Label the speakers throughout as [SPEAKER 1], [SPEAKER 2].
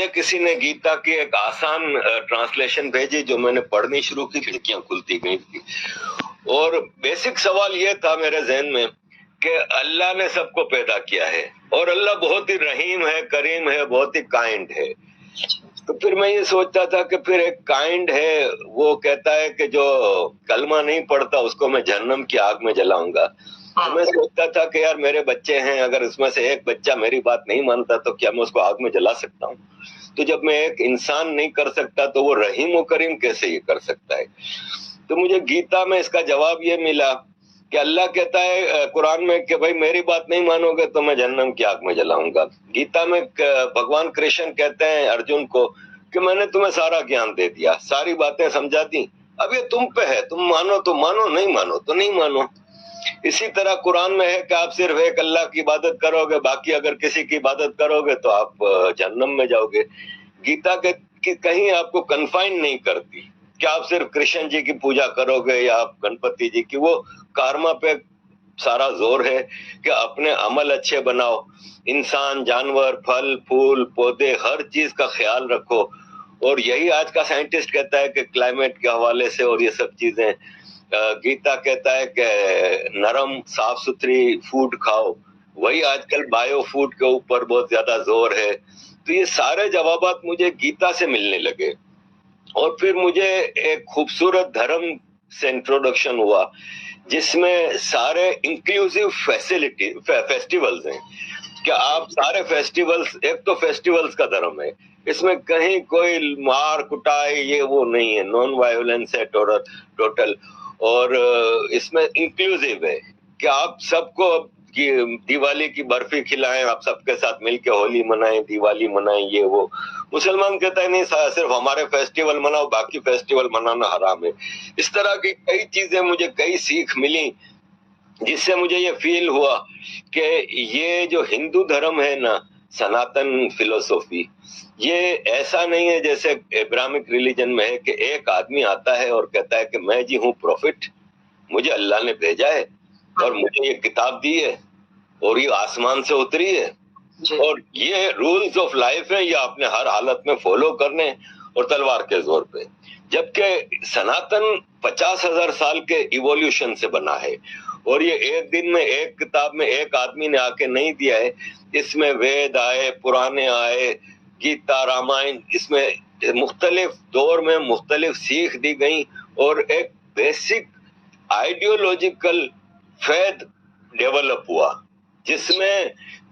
[SPEAKER 1] مجھے کسی نے گیتا کی ایک آسان ٹرانسلیشن بھیجی جو میں نے پڑھنی شروع کی، کھڑکیاں کھلتی گئی تھی، اور بیسک سوال یہ تھا میرے ذہن میں کہ اللہ نے سب کو پیدا کیا ہے اور اللہ بہت ہی رحیم ہے، کریم ہے، بہت ہی کائنڈ ہے. تو پھر میں یہ سوچتا تھا کہ پھر ایک کائنڈ ہے، وہ کہتا ہے کہ جو کلمہ نہیں پڑھتا اس کو میں جہنم کی آگ میں جلاؤں گا. تو میں سوچتا تھا کہ یار میرے بچے ہیں، اگر اس میں سے ایک بچہ میری بات نہیں مانتا تو کیا میں اس کو آگ میں جلا سکتا ہوں؟ تو جب میں ایک انسان نہیں کر سکتا تو وہ رحیم و کریم کیسے یہ کر سکتا ہے؟ تو مجھے گیتا میں اس کا جواب یہ ملا کہ اللہ کہتا ہے قرآن میں کہ بھائی میری بات نہیں مانو گے تو میں جہنم کی آگ میں جلاؤں گا. گیتا میں بھگوان کرشن کہتے ہیں ارجن کو کہ میں نے تمہیں سارا گیان دے دیا، ساری باتیں سمجھا دی، اب یہ تم پہ ہے، تم مانو تو مانو، نہیں مانو تو نہیں مانو. اسی طرح قرآن میں ہے کہ آپ صرف ایک اللہ کی عبادت کرو گے، باقی اگر کسی کی عبادت کرو گے تو آپ جہنم میں جاؤ گے. گیتا کہ کہیں آپ کو کنفائن نہیں کرتی کہ آپ صرف کرشن جی کی پوجا کرو گے یا آپ گنپتی جی کی. وہ کارما پہ سارا زور ہے کہ اپنے عمل اچھے بناؤ، انسان، جانور، پھل پھول پودے ہر چیز کا خیال رکھو. اور یہی آج کا سائنٹسٹ کہتا ہے کہ کلائمیٹ کے حوالے سے اور یہ سب چیزیں. گیتا کہتا ہے کہ نرم صاف ستھری فوڈ کھاؤ، وہی آج کل بایو فوڈ کے اوپر بہت زیادہ زور ہے. تو یہ سارے جوابات مجھے گیتا سے ملنے لگے، اور پھر مجھے ایک خوبصورت دھرم سے انٹروڈکشن ہوا جس میں سارے انکلوسیو فیسٹیولز ہیں کہ آپ سارے فیسٹیولز، ایک تو فیسٹیولز کا دھرم ہے، اس میں کہیں کوئی مار کٹائی یہ وہ نہیں ہے، نان وائلنس ہے ٹوٹل. اور اس میں انکلوسیو ہے کہ آپ سب کو دیوالی کی برفی کھلائیں، آپ سب کے ساتھ مل کے ہولی منائیں، دیوالی منائیں، یہ وہ. مسلمان کہتا ہے نہیں صرف ہمارے فیسٹیول مناؤ، باقی فیسٹیول منانا حرام ہے. اس طرح کی کئی چیزیں مجھے کئی سیکھ ملی جس سے مجھے یہ فیل ہوا کہ یہ جو ہندو دھرم ہے نا، سناتن فلسفی، یہ ایسا نہیں ہے جیسے ابراہمک ریلیجن میں ہے کہ ایک آدمی آتا ہے اور کہتا ہے کہ میں جی ہوں پروفٹ، مجھے اللہ نے بھیجا ہے اور مجھے یہ کتاب دی ہے اور یہ آسمان سے اتری ہے اور یہ رولز آف لائف ہیں، یہ آپ نے ہر حالت میں فالو کرنے اور تلوار کے زور پہ. جبکہ سناتن 50,000 سال کے ایوولوشن سے بنا ہے، اور یہ ایک دن میں ایک کتاب میں ایک آدمی نے آ کے نہیں دیا ہے. اس میں وید آئے، پرانے آئے، گیتا، رامائن، اس میں مختلف دور میں مختلف سیکھ دی گئیں اور ایک بیسک آئیڈیولوجیکل فیتھ ڈیولپ ہوا جس میں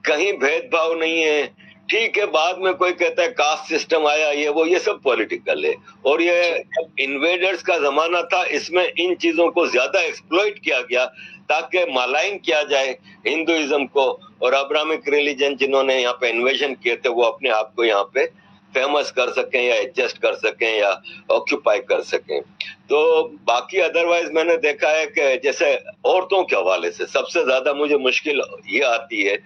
[SPEAKER 1] کہیں بھید بھاؤ نہیں ہے. ٹھیک ہے، بعد میں کوئی کہتا ہے کاسٹ سسٹم آیا، یہ سب پولیٹیکل ہے. اور یہ جب انویڈرز کا زمانہ تھا، اس میں ان چیزوں کو زیادہ ایکسپلوئٹ کیا گیا تاکہ مالائن کیا جائے ہندوازم کو، اور ابراہمک ریلیجن جنہوں نے یہاں پہ انویژن کیے تھے وہ اپنے آپ کو یہاں پہ فیمس کر سکیں یا ایڈجسٹ کر سکیں یا آکوپائی کر سکیں. تو باقی ادروائز میں نے دیکھا ہے کہ جیسے عورتوں کے حوالے سے سب سے زیادہ مجھے مشکل یہ آتی ہے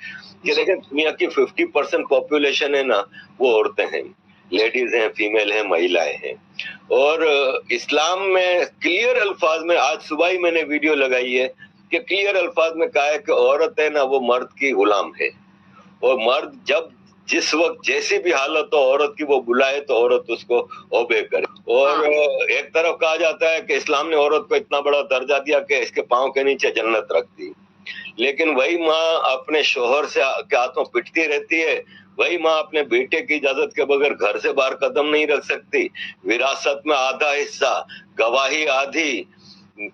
[SPEAKER 1] کہ دیکھیں دنیا کی 50% پاپولیشن ہے نا، وہ عورتیں ہیں، لیڈیز ہیں، فیمیل ہیں، مہیلائیں ہیں. اور اسلام میں کلیئر الفاظ میں، آج صبح ہی میں نے ویڈیو لگائی ہے کہ کلیئر الفاظ میں کہا ہے کہ عورت ہے نا وہ مرد کی غلام ہے، اور مرد جب جس وقت جیسی بھی حالت ہو عورت کی وہ بلائے تو عورت اس کو اوبے کرے. اور ایک طرف کہا جاتا ہے کہ اسلام نے عورت کو اتنا بڑا درجہ دیا کہ اس کے پاؤں کے نیچے جنت رکھ دی، لیکن وہی ماں اپنے شوہر سے کے ہاتھوں پٹتی رہتی ہے، وہی ماں اپنے بیٹے کی اجازت کے بغیر گھر سے باہر قدم نہیں رکھ سکتی. وراثت میں آدھا حصہ، گواہی آدھی.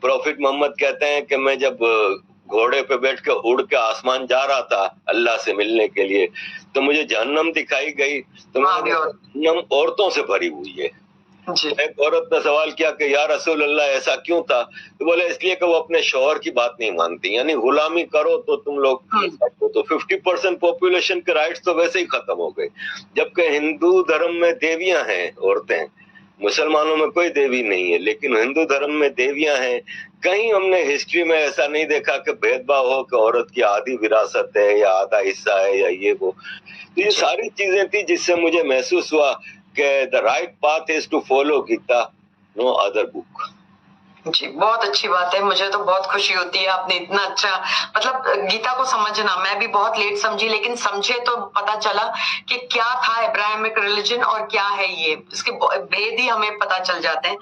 [SPEAKER 1] پروفٹ محمد کہتے ہیں کہ میں جب گھوڑے پہ بیٹھ کے اڑ کے آسمان جا رہا تھا اللہ سے ملنے کے لیے تو مجھے جہنم دکھائی گئی، تو جہنم عورتوں سے بھری ہوئی ہے. ایک عورت نے سوال کیا کہ یا رسول اللہ ایسا کیوں تھا؟ تو بولے اس لیے کہ وہ اپنے شوہر کی بات نہیں مانتی، یعنی غلامی کرو تو تم لوگ تو 50% پاپولیشن کے رائٹس تو ویسے ہی ختم ہو گئے. جبکہ ہندو دھرم میں دیویاں ہیں عورتیں، مسلمانوں میں کوئی دیوی نہیں ہے لیکن ہندو دھرم میں دیویاں ہیں. کہیں ہم نے ہسٹری میں ایسا نہیں دیکھا کہ بھید بھاؤ ہو کہ عورت کی آدھی وراثت ہے یا آدھا حصہ ہے یا یہ وہ. تو یہ ساری چیزیں تھی جس سے مجھے محسوس ہوا کہ the right path is to follow Gita, no other book.
[SPEAKER 2] جی بہت اچھی بات ہے، مجھے تو بہت خوشی ہوتی ہے آپ نے اتنا اچھا مطلب گیتا کو سمجھنا، میں بھی بہت لیٹ سمجھی لیکن سمجھے تو پتا چلا کہ کیا تھا ابراہیمک ریلیجن اور کیا ہے یہ، اس کے بھید ہی ہمیں پتا چل جاتے ہیں۔